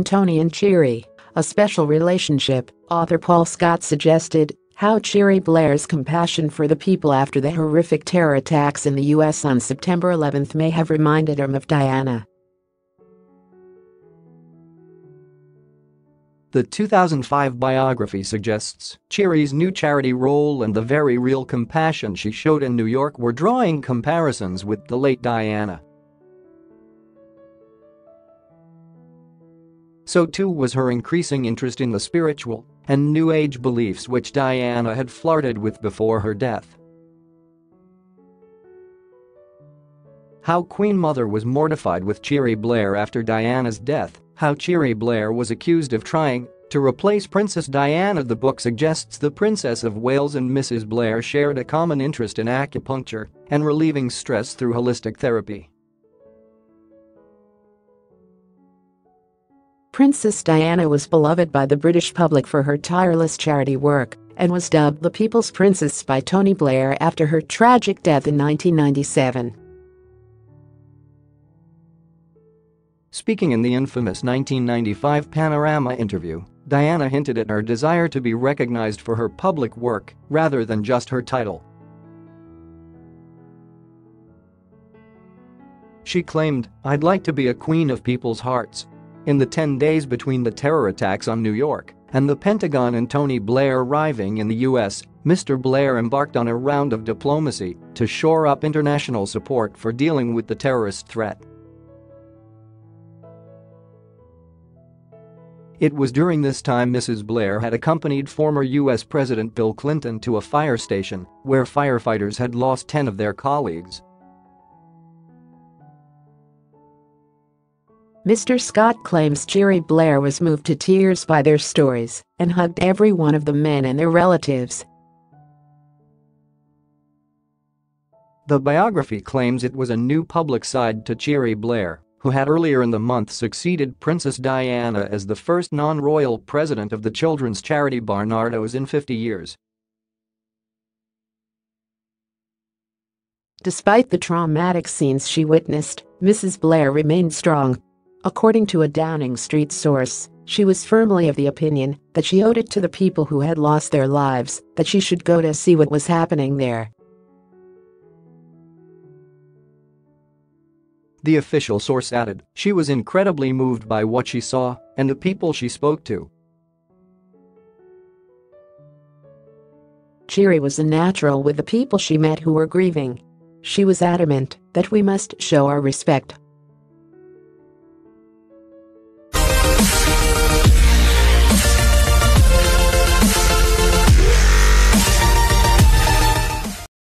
Tony and Cherie, a special relationship, author Paul Scott suggested how Cherie Blair's compassion for the people after the horrific terror attacks in the U.S. on September 11 may have reminded him of Diana. The 2005 biography suggests Cherie's new charity role and the very real compassion she showed in New York were drawing comparisons with the late Diana. So too was her increasing interest in the spiritual and New Age beliefs which Diana had flirted with before her death. How Queen Mother was mortified with Cherie Blair after Diana's death. How Cherie Blair was accused of trying to replace Princess Diana. The book suggests the Princess of Wales and Mrs Blair shared a common interest in acupuncture and relieving stress through holistic therapy. Princess Diana was beloved by the British public for her tireless charity work and was dubbed the People's Princess by Tony Blair after her tragic death in 1997. Speaking in the infamous 1995 Panorama interview, Diana hinted at her desire to be recognized for her public work rather than just her title. She claimed, "I'd like to be a queen of people's hearts." In the 10 days between the terror attacks on New York and the Pentagon and Tony Blair arriving in the U.S., Mr. Blair embarked on a round of diplomacy to shore up international support for dealing with the terrorist threat. It was during this time Mrs. Blair had accompanied former U.S. President Bill Clinton to a fire station where firefighters had lost 10 of their colleagues. Mr. Scott claims Cherie Blair was moved to tears by their stories and hugged every one of the men and their relatives. The biography claims it was a new public side to Cherie Blair, who had earlier in the month succeeded Princess Diana as the first non-royal president of the children's charity Barnardo's in 50 years. Despite the traumatic scenes she witnessed, Mrs. Blair remained strong. According to a Downing Street source, she was firmly of the opinion that she owed it to the people who had lost their lives, that she should go to see what was happening there. The official source added, she was incredibly moved by what she saw and the people she spoke to. Cherie was a natural with the people she met who were grieving. She was adamant that we must show our respect